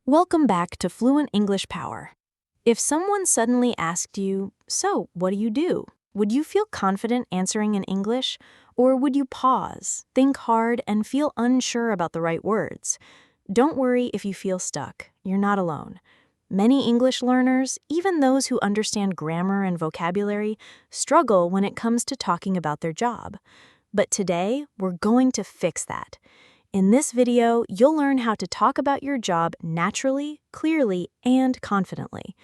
Welcome back to Fluent English Power. If someone suddenly asked you, "So, what do you do?" would you feel confident answering in English, or would you pause, think hard, and feel unsure about the right words? Don't worry if you feel stuck. You're not alone. Many English learners, even those who understand grammar and vocabulary, struggle when it comes to talking about their job. But today, we're going to fix that. In this video, you'll learn how to talk about your job naturally, clearly, and confidently.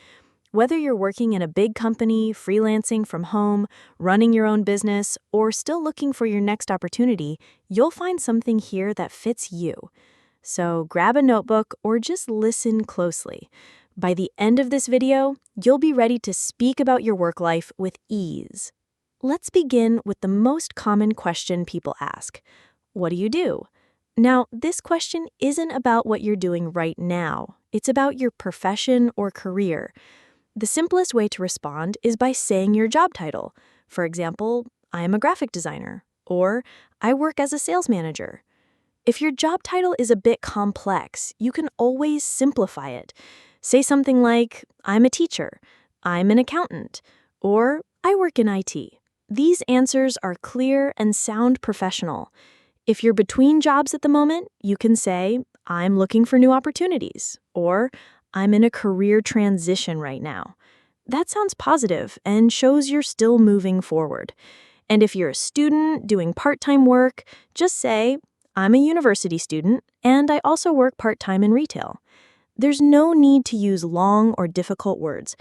Whether you're working in a big company, freelancing from home, running your own business, or still looking for your next opportunity, you'll find something here that fits you. So grab a notebook or just listen closely. By the end of this video, you'll be ready to speak about your work life with ease. Let's begin with the most common question people ask. What do you do? Now, this question isn't about what you're doing right now. It's about your profession or career. The simplest way to respond is by saying your job title. For example, I am a graphic designer, or I work as a sales manager. If your job title is a bit complex, you can always simplify it. Say something like, I'm a teacher, I'm an accountant, or I work in IT. These answers are clear and sound professional. If you're between jobs at the moment, you can say, I'm looking for new opportunities, or I'm in a career transition right now. That sounds positive and shows you're still moving forward. And if you're a student doing part-time work, just say, I'm a university student, and I also work part-time in retail. There's no need to use long or difficult words.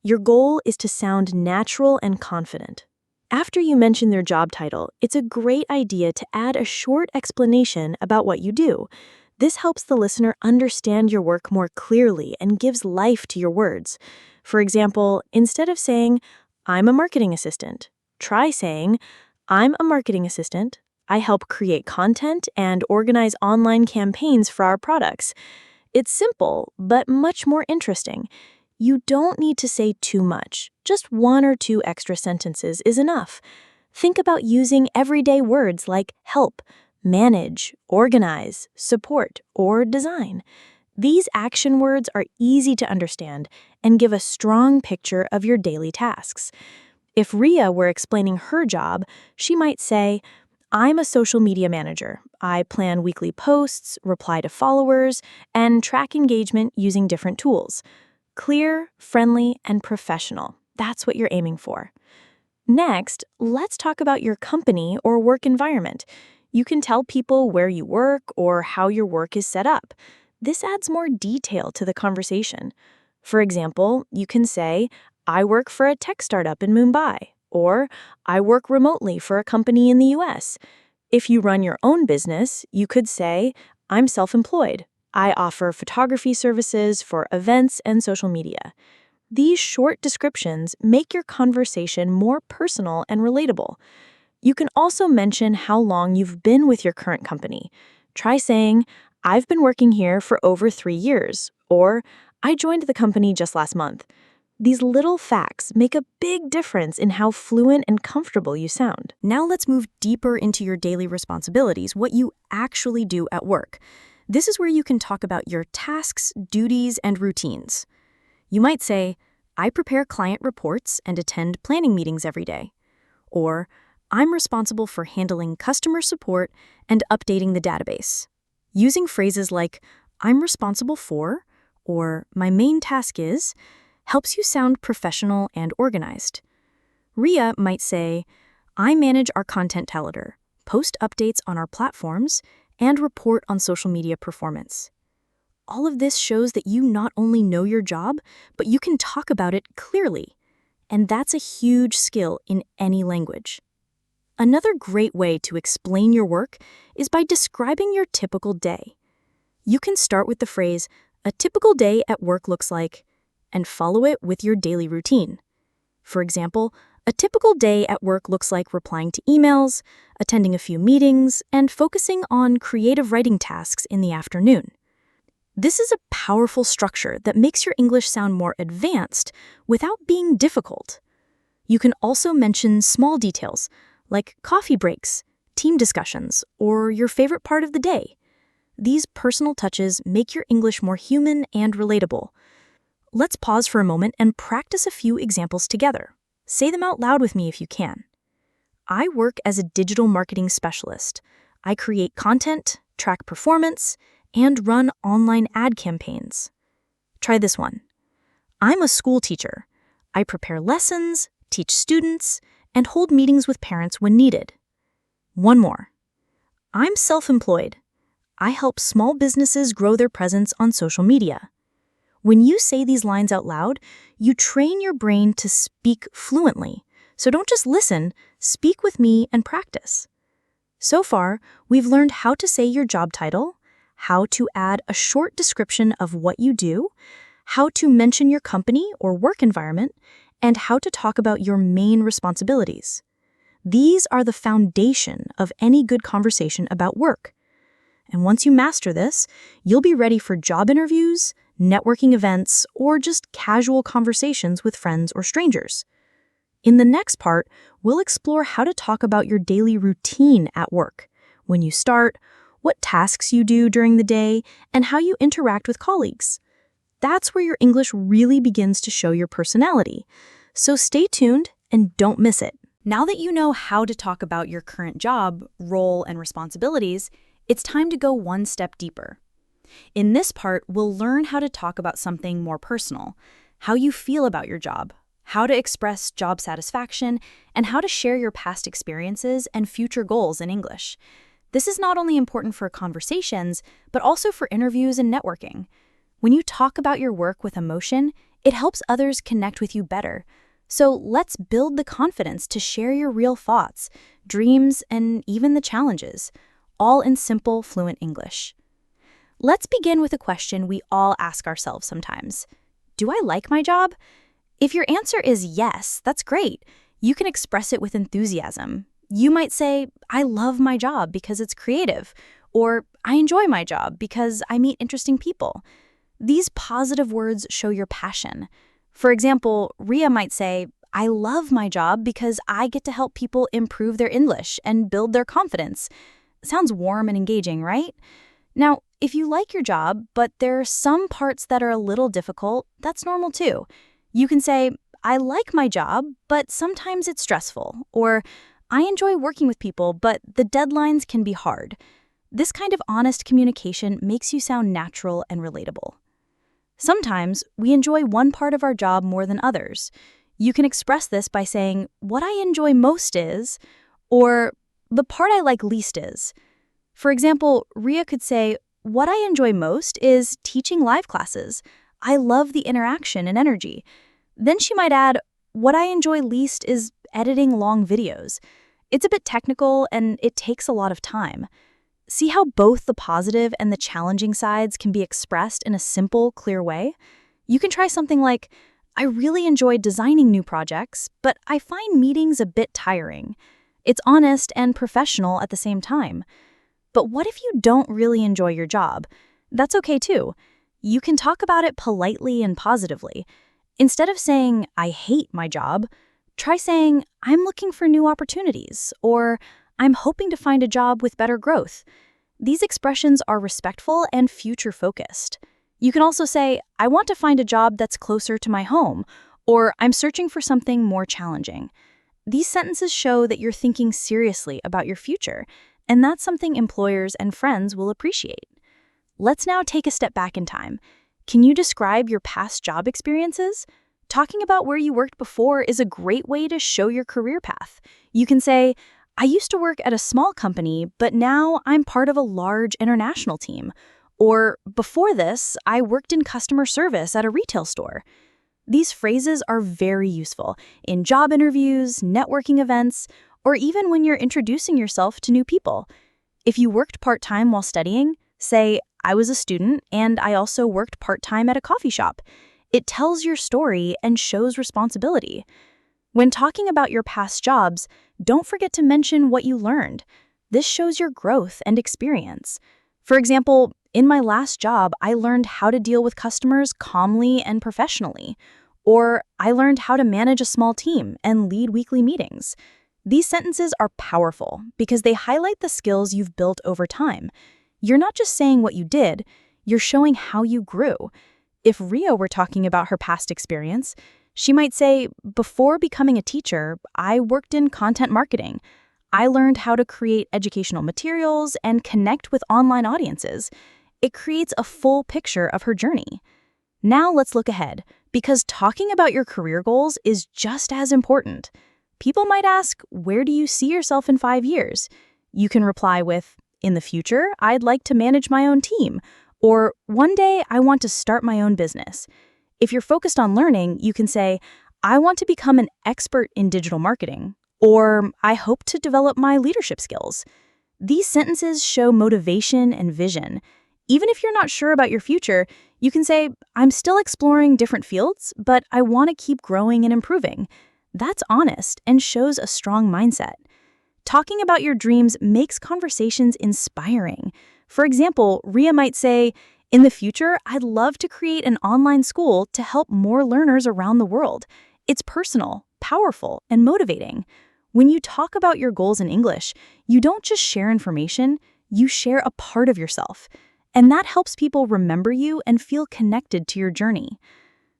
Your goal is to sound natural and confident. After you mention their job title, it's a great idea to add a short explanation about what you do. This helps the listener understand your work more clearly and gives life to your words. For example, instead of saying, I'm a marketing assistant, try saying, I'm a marketing assistant. I help create content and organize online campaigns for our products. It's simple, but much more interesting. You don't need to say too much. Just one or two extra sentences is enough. Think about using everyday words like help, manage, organize, support, or design. These action words are easy to understand and give a strong picture of your daily tasks. If Ria were explaining her job, she might say, I'm a social media manager. I plan weekly posts, reply to followers, and track engagement using different tools. Clear, friendly, and professional. That's what you're aiming for. Next, let's talk about your company or work environment. You can tell people where you work or how your work is set up. This adds more detail to the conversation. For example, you can say, I work for a tech startup in Mumbai, or I work remotely for a company in the US. If you run your own business, you could say, I'm self-employed. I offer photography services for events and social media. These short descriptions make your conversation more personal and relatable. You can also mention how long you've been with your current company. Try saying, I've been working here for over 3 years, or I joined the company just last month. These little facts make a big difference in how fluent and comfortable you sound. Now let's move deeper into your daily responsibilities, what you actually do at work. This is where you can talk about your tasks, duties, and routines. You might say, I prepare client reports and attend planning meetings every day. Or, I'm responsible for handling customer support and updating the database. Using phrases like, I'm responsible for, or my main task is, helps you sound professional and organized. Ria might say, I manage our content calendar, post updates on our platforms, and report on social media performance. All of this shows that you not only know your job, but you can talk about it clearly. And that's a huge skill in any language. Another great way to explain your work is by describing your typical day. You can start with the phrase, a typical day at work looks like, and follow it with your daily routine. For example, a typical day at work looks like replying to emails, attending a few meetings, and focusing on creative writing tasks in the afternoon. This is a powerful structure that makes your English sound more advanced without being difficult. You can also mention small details like coffee breaks, team discussions, or your favorite part of the day. These personal touches make your English more human and relatable. Let's pause for a moment and practice a few examples together. Say them out loud with me if you can. I work as a digital marketing specialist. I create content, track performance, and run online ad campaigns. Try this one. I'm a school teacher. I prepare lessons, teach students, and hold meetings with parents when needed. One more. I'm self-employed. I help small businesses grow their presence on social media. When you say these lines out loud, you train your brain to speak fluently. So don't just listen, speak with me and practice. So far, we've learned how to say your job title, how to add a short description of what you do, how to mention your company or work environment, and how to talk about your main responsibilities. These are the foundation of any good conversation about work. And once you master this, you'll be ready for job interviews, networking events, or just casual conversations with friends or strangers. In the next part, we'll explore how to talk about your daily routine at work, when you start, what tasks you do during the day, and how you interact with colleagues. That's where your English really begins to show your personality. So stay tuned and don't miss it. Now that you know how to talk about your current job, role, and responsibilities, it's time to go one step deeper. In this part, we'll learn how to talk about something more personal, how you feel about your job, how to express job satisfaction, and how to share your past experiences and future goals in English. This is not only important for conversations, but also for interviews and networking. When you talk about your work with emotion, it helps others connect with you better. So let's build the confidence to share your real thoughts, dreams, and even the challenges, all in simple, fluent English. Let's begin with a question we all ask ourselves sometimes. Do I like my job? If your answer is yes, that's great. You can express it with enthusiasm. You might say, I love my job because it's creative, or I enjoy my job because I meet interesting people. These positive words show your passion. For example, Ria might say, I love my job because I get to help people improve their English and build their confidence. Sounds warm and engaging, right? Now, if you like your job, but there are some parts that are a little difficult, that's normal too. You can say, I like my job, but sometimes it's stressful, or I enjoy working with people, but the deadlines can be hard. This kind of honest communication makes you sound natural and relatable. Sometimes we enjoy one part of our job more than others. You can express this by saying, what I enjoy most is, or the part I like least is. For example, Ria could say, what I enjoy most is teaching live classes. I love the interaction and energy. Then she might add, what I enjoy least is editing long videos. It's a bit technical and it takes a lot of time. See how both the positive and the challenging sides can be expressed in a simple, clear way? You can try something like, I really enjoy designing new projects, but I find meetings a bit tiring. It's honest and professional at the same time. But what if you don't really enjoy your job? That's okay too. You can talk about it politely and positively. Instead of saying, I hate my job, try saying, I'm looking for new opportunities, or I'm hoping to find a job with better growth. These expressions are respectful and future-focused. You can also say, I want to find a job that's closer to my home, or I'm searching for something more challenging. These sentences show that you're thinking seriously about your future, and that's something employers and friends will appreciate. Let's now take a step back in time. Can you describe your past job experiences? Talking about where you worked before is a great way to show your career path. You can say, I used to work at a small company, but now I'm part of a large international team. Or, before this, I worked in customer service at a retail store. These phrases are very useful in job interviews, networking events, or even when you're introducing yourself to new people. If you worked part-time while studying, say, I was a student and I also worked part-time at a coffee shop. It tells your story and shows responsibility. When talking about your past jobs, don't forget to mention what you learned. This shows your growth and experience. For example, in my last job, I learned how to deal with customers calmly and professionally. Or I learned how to manage a small team and lead weekly meetings. These sentences are powerful because they highlight the skills you've built over time. You're not just saying what you did, you're showing how you grew. If Ria were talking about her past experience, she might say, before becoming a teacher, I worked in content marketing. I learned how to create educational materials and connect with online audiences. It creates a full picture of her journey. Now let's look ahead, because talking about your career goals is just as important. People might ask, where do you see yourself in 5 years? You can reply with, in the future, I'd like to manage my own team, or one day I want to start my own business. If you're focused on learning, you can say, I want to become an expert in digital marketing, or I hope to develop my leadership skills. These sentences show motivation and vision. Even if you're not sure about your future, you can say, I'm still exploring different fields, but I want to keep growing and improving. That's honest and shows a strong mindset. Talking about your dreams makes conversations inspiring. For example, Ria might say, in the future, I'd love to create an online school to help more learners around the world. It's personal, powerful, and motivating. When you talk about your goals in English, you don't just share information, you share a part of yourself. And that helps people remember you and feel connected to your journey.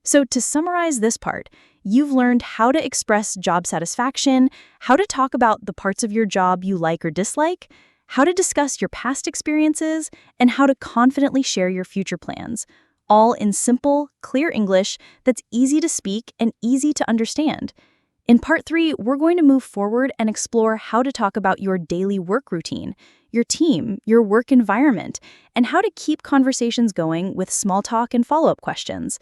So to summarize this part, you've learned how to express job satisfaction, how to talk about the parts of your job you like or dislike, how to discuss your past experiences, and how to confidently share your future plans, all in simple, clear English that's easy to speak and easy to understand. In part 3, we're going to move forward and explore how to talk about your daily work routine, your team, your work environment, and how to keep conversations going with small talk and follow-up questions,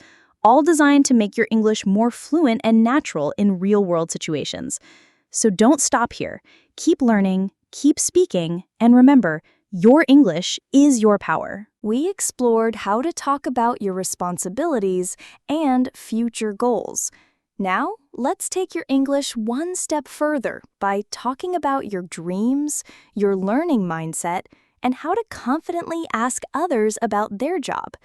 all designed to make your English more fluent and natural in real-world situations. So don't stop here. Keep learning, keep speaking, and remember, your English is your power. We explored how to talk about your responsibilities and future goals. Now, let's take your English one step further by talking about your dreams, your learning mindset, and how to confidently ask others about their job.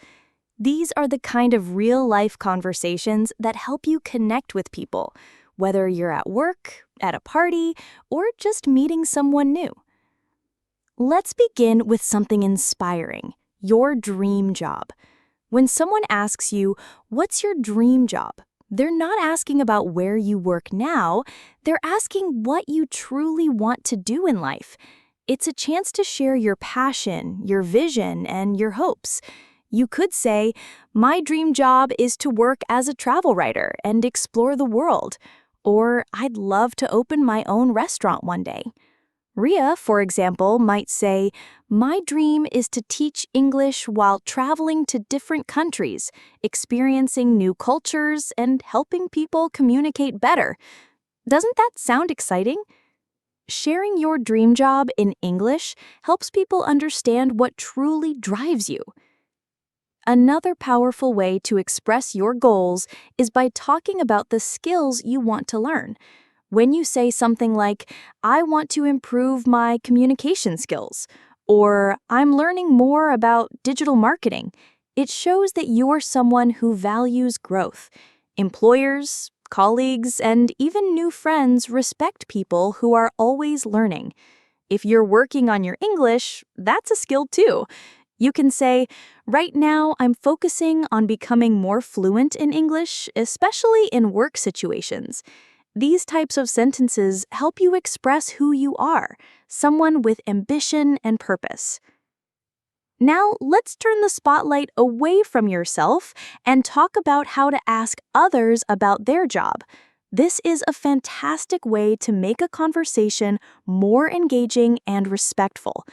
These are the kind of real-life conversations that help you connect with people, whether you're at work, at a party, or just meeting someone new. Let's begin with something inspiring, your dream job. When someone asks you, what's your dream job? They're not asking about where you work now, they're asking what you truly want to do in life. It's a chance to share your passion, your vision, and your hopes. You could say, my dream job is to work as a travel writer and explore the world. Or, I'd love to open my own restaurant one day. Ria, for example, might say, my dream is to teach English while traveling to different countries, experiencing new cultures, and helping people communicate better. Doesn't that sound exciting? Sharing your dream job in English helps people understand what truly drives you. Another powerful way to express your goals is by talking about the skills you want to learn. When you say something like, I want to improve my communication skills, or I'm learning more about digital marketing, it shows that you're someone who values growth. Employers, colleagues, and even new friends respect people who are always learning. If you're working on your English, that's a skill too. You can say, right now I'm focusing on becoming more fluent in English, especially in work situations. These types of sentences help you express who you are, someone with ambition and purpose. Now, let's turn the spotlight away from yourself and talk about how to ask others about their job. This is a fantastic way to make a conversation more engaging and respectful.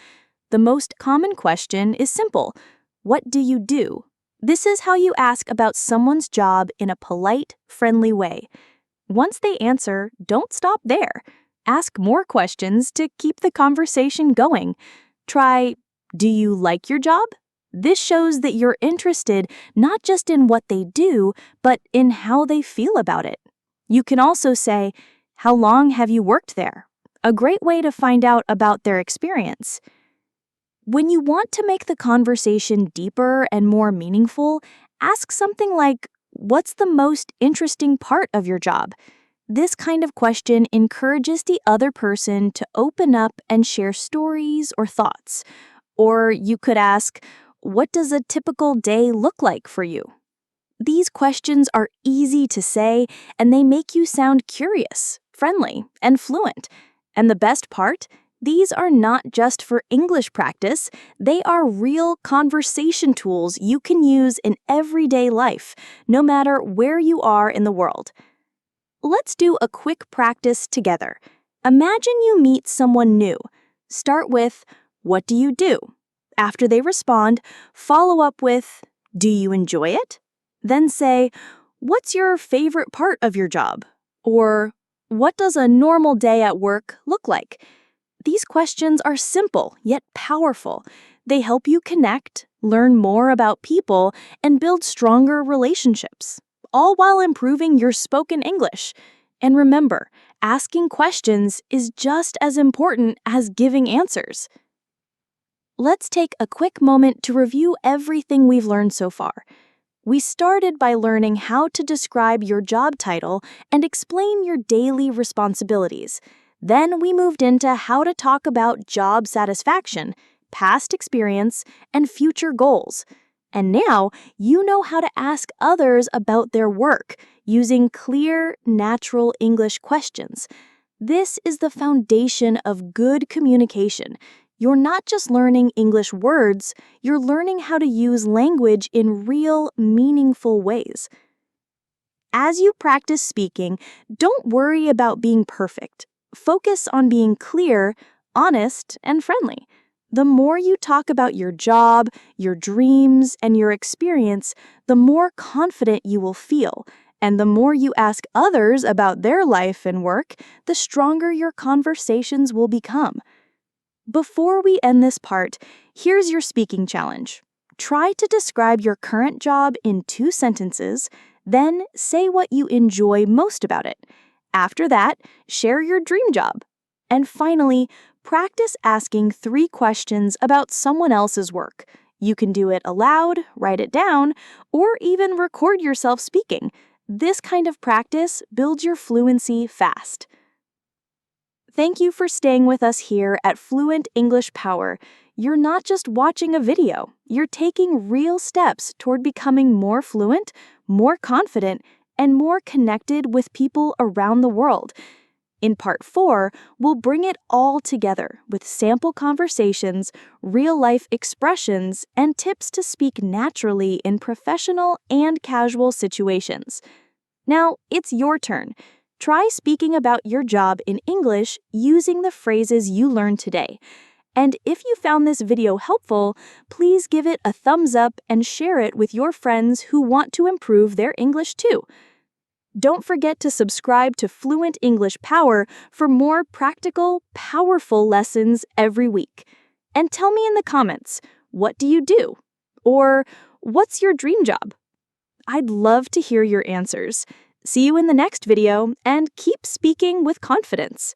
The most common question is simple. What do you do? This is how you ask about someone's job in a polite, friendly way. Once they answer, don't stop there. Ask more questions to keep the conversation going. Try, do you like your job? This shows that you're interested not just in what they do, but in how they feel about it. You can also say, how long have you worked there? A great way to find out about their experience. When you want to make the conversation deeper and more meaningful, ask something like, what's the most interesting part of your job? This kind of question encourages the other person to open up and share stories or thoughts. Or you could ask, what does a typical day look like for you? These questions are easy to say, and they make you sound curious, friendly, and fluent. And the best part? These are not just for English practice, they are real conversation tools you can use in everyday life, no matter where you are in the world. Let's do a quick practice together. Imagine you meet someone new. Start with, what do you do? After they respond, follow up with, do you enjoy it? Then say, what's your favorite part of your job? Or, what does a normal day at work look like? These questions are simple yet powerful. They help you connect, learn more about people, and build stronger relationships, all while improving your spoken English. And remember, asking questions is just as important as giving answers. Let's take a quick moment to review everything we've learned so far. We started by learning how to describe your job title and explain your daily responsibilities. Then we moved into how to talk about job satisfaction, past experience, and future goals. And now you know how to ask others about their work using clear, natural English questions. This is the foundation of good communication. You're not just learning English words, you're learning how to use language in real, meaningful ways. As you practice speaking, don't worry about being perfect. Focus on being clear, honest, and friendly. The more you talk about your job, your dreams, and your experience, the more confident you will feel. And the more you ask others about their life and work, the stronger your conversations will become. Before we end this part, here's your speaking challenge. Try to describe your current job in 2 sentences, then say what you enjoy most about it. After that, share your dream job. And finally, practice asking 3 questions about someone else's work. You can do it aloud, write it down, or even record yourself speaking. This kind of practice builds your fluency fast. Thank you for staying with us here at Fluent English Power. You're not just watching a video, you're taking real steps toward becoming more fluent, more confident, and more connected with people around the world. In Part 4, we'll bring it all together with sample conversations, real-life expressions, and tips to speak naturally in professional and casual situations. Now, it's your turn. Try speaking about your job in English using the phrases you learned today. And if you found this video helpful, please give it a thumbs up and share it with your friends who want to improve their English too. Don't forget to subscribe to Fluent English Power for more practical, powerful lessons every week. And tell me in the comments, what do you do? Or what's your dream job? I'd love to hear your answers. See you in the next video, and keep speaking with confidence.